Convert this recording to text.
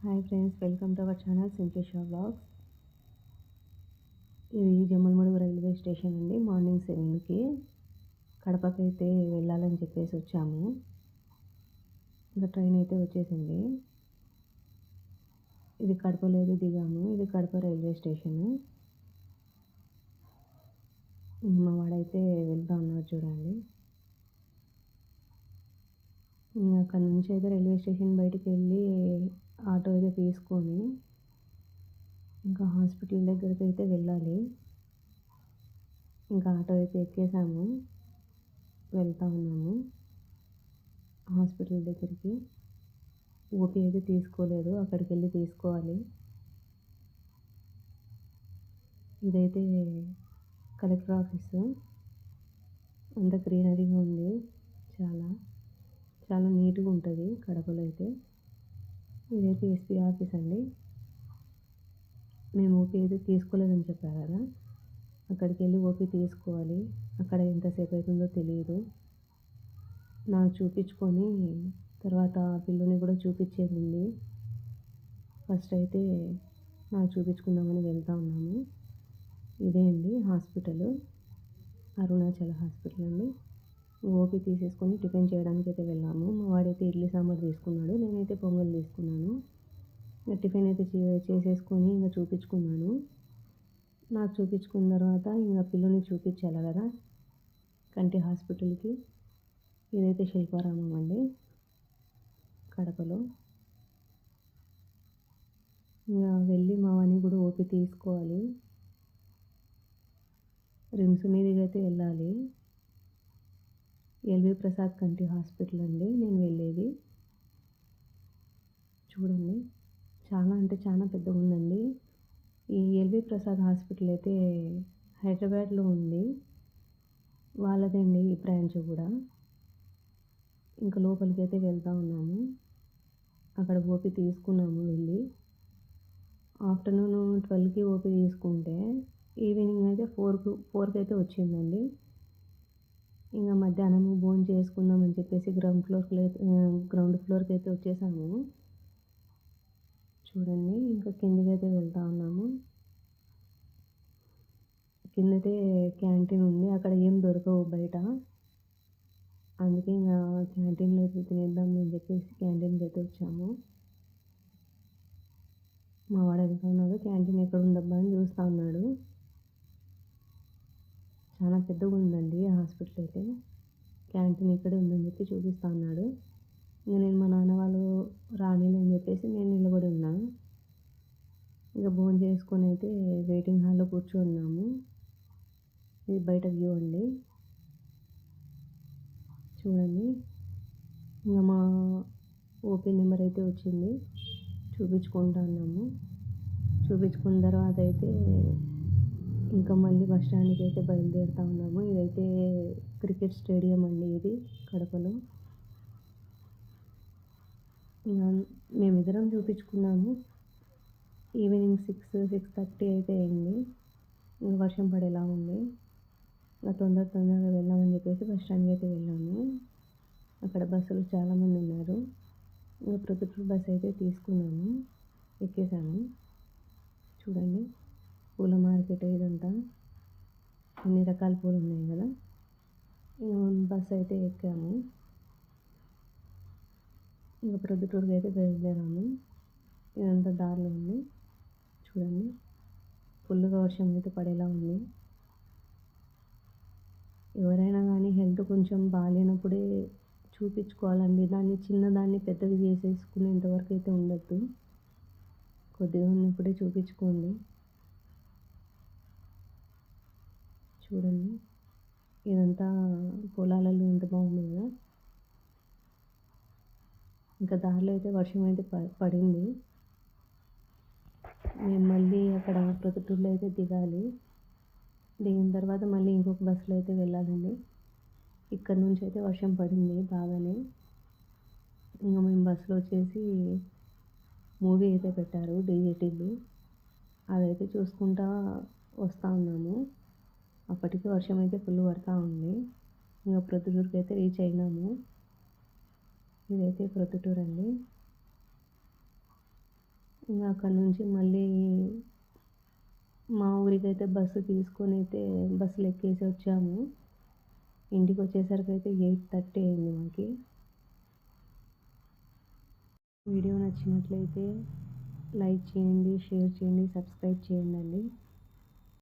Hi friends, welcome to our channel simply show vlogs. ఇది Jammalamadugu railway station అండి. Morning 7కి కడపకి అయితే వెళ్ళాలని చెప్పేసి వచ్చాము. ఇంకా ట్రైన్ అయితే వచ్చేసింది. ఇది కడపలో అయితే దిగాము. ఇది కడప రైల్వే స్టేషన్. మా వాడైతే వెళ్తా ఉన్నాడు చూడండి. అక్కడ నుంచి అయితే రైల్వే స్టేషన్ బయటికి వెళ్ళి ఆటో అయితే తీసుకొని ఇంకా హాస్పిటల్ దగ్గరికి అయితే వెళ్ళాలి. ఇంకా ఆటో అయితే ఎక్కేసాము, వెళ్తా ఉన్నాము హాస్పిటల్ దగ్గరికి. ఓపీ అయితే తీసుకోలేదు, అక్కడికి వెళ్ళి తీసుకోవాలి. ఇదైతే కలెక్టర్ ఆఫీసు. అంత గ్రీనరీగా ఉంది, చాలా చాలా నీట్గా ఉంటుంది కడపలో అయితే. ఇదైతే ఎస్పీ ఆఫీస్ అండి. మేము ఓపీ అయితే తీసుకోలేదని చెప్పారు కదా, అక్కడికి వెళ్ళి ఓపీ తీసుకోవాలి. అక్కడ ఎంతసేపు అవుతుందో తెలియదు. నాకు చూపించుకొని తర్వాత పిల్లని కూడా చూపించేది ఉంది. ఫస్ట్ అయితే నాకు చూపించుకుందామని వెళ్తా ఉన్నాము. ఇదే అండి హాస్పిటల్, అరుణాచల హాస్పిటల్ అండి. ఓపీ తీసేసుకొని టిఫిన్ చేయడానికి అయితే వెళ్ళాము. మా వాడైతే ఇడ్లీ సాంబార్ తీసుకున్నాడు, నేనైతే పొంగల్ తీసుకున్నాను. టిఫిన్ అయితే చేసేసుకొని ఇంకా చూపించుకున్నాను. నాకు చూపించుకున్న తర్వాత ఇంకా పిల్లని చూపించాలి కదా కంటి హాస్పిటల్కి. ఇదైతే శిల్పారామం అండి కడపలో. ఇంకా వెళ్ళి మా వాడిని కూడా ఓపీ తీసుకోవాలి. రిమ్స్ మీదకి అయితే వెళ్ళాలి. ఎల్వి ప్రసాద్ కంటి హాస్పిటల్ అండి నేను వెళ్ళేది. చూడండి, చాలా అంటే చాలా పెద్దగా ఉందండి. ఈ ఎల్వి ప్రసాద్ హాస్పిటల్ అయితే హైదరాబాద్లో ఉంది, వాళ్ళదండి ఈ బ్రాంచ్ కూడా. ఇంకా లోపలికి అయితే వెళ్తూ ఉన్నాము. అక్కడ ఓపీ తీసుకున్నాము వెళ్ళి. ఆఫ్టర్నూన్ 12కి ఓపీ తీసుకుంటే ఈవినింగ్ అయితే 4కి అయితే వచ్చిందండి. ఇంకా మధ్యాహ్నం భోజనం చేసుకుందామని చెప్పేసి గ్రౌండ్ ఫ్లోర్కి అయితే వచ్చేసాము. చూడండి, ఇంకా కిందకి అయితే వెళ్తూ ఉన్నాము. కిందతే క్యాంటీన్ ఉంది, అక్కడ ఏం దొరకవు బయట. అందుకే ఇంకా క్యాంటీన్లో అయితే తినేద్దాం అని చెప్పేసి క్యాంటీన్కి అయితే వచ్చాము. మా వాడు వెళ్తూ ఉన్నాడు, క్యాంటీన్ ఎక్కడ ఉండబ్బా అని చూస్తూ ఉన్నాడు. చాలా పెద్దగా ఉందండి హాస్పిటల్ అయితే. క్యాంటీన్ ఇక్కడే ఉందని చెప్పి చూపిస్తూ ఉన్నాడు. ఇంకా నేను మా నాన్న వాళ్ళు రానిలని చెప్పేసి నేను నిలబడి ఉన్నాను. ఇంకా భోజనం చేసుకొని అయితే వెయిటింగ్ హాల్లో కూర్చున్నాము. ఇది బయట వ్యూ అండి, చూడండి. ఇంకా మా ఓపీ నెంబర్ అయితే వచ్చింది, చూపించుకుంటా ఉన్నాము. చూపించుకున్న తర్వాత అయితే ఇంకా మళ్ళీ బస్ స్టాండ్కి అయితే బయలుదేరుతూ ఉన్నాము. ఇదైతే క్రికెట్ స్టేడియం అండి ఇది కడపలో. మేమిద్దరం చూపించుకున్నాము. ఈవినింగ్ 6:30 అయితే అయింది. ఇంకా వర్షం పడేలా ఉంది. ఇంకా తొందరగా వెళ్ళామని చెప్పేసి బస్ స్టాండ్కి అయితే వెళ్ళాము. అక్కడ బస్సులు చాలామంది ఉన్నారు. ఇంకా ప్రొద్దుటూరు బస్ అయితే తీసుకున్నాము, ఎక్కేసాము. చూడండి, పూల మార్కెట్ ఇదంతా అన్ని రకాల పూలు ఉన్నాయి కదా. బస్ అయితే ఎక్కాము. ఇంకా ప్రొద్దుటూరుకి అయితే బయలుదేరాము. ఇదంతా దారిలో ఉంది. చూడండి, ఫుల్గా వర్షం అయితే పడేలా ఉంది. ఎవరైనా కానీ హెల్త్ కొంచెం బాగాలేనప్పుడే చూపించుకోవాలండి. చిన్నదాన్ని పెద్దది చేసేసుకునేంతవరకు అయితే ఉండద్దు. కొద్దిగా ఉన్నప్పుడే చూపించుకోండి. చూడండి, ఇదంతా పొలాలలో ఎంత బాగుంది కదా. ఇంకా దారిలో అయితే వర్షం అయితే పడింది. మేము మళ్ళీ అక్కడ ప్రొద్దుటూరులో అయితే దిగాలి. దిగిన తర్వాత మళ్ళీ ఇంకొక బస్సులో అయితే వెళ్ళాలండి. ఇక్కడ నుంచి అయితే వర్షం పడింది బాగానే. ఇంకా మేము బస్సులో వచ్చేసి మూవీ అయితే పెట్టారు డీజేటీవీ, అదైతే చూసుకుంటా వస్తూ ఉన్నాము. అప్పటికి వర్షం అయితే ఫుల్ పడుతూ ఉంది. ఇంకా ప్రొద్దుటూరుకి అయితే రీచ్ అయినాము. ఇదైతే ప్రొద్దుటూరు అండి. ఇంక అక్కడి నుంచి మళ్ళీ మా ఊరికైతే బస్సు తీసుకొనైతే బస్సులో ఎక్కేసి వచ్చాము. ఇంటికొచ్చేసరికైతే 8:30 అయింది మాకి. వీడియో నచ్చినట్లయితే లైక్ చేయండి, షేర్ చేయండి, సబ్స్క్రైబ్ చేయండండి.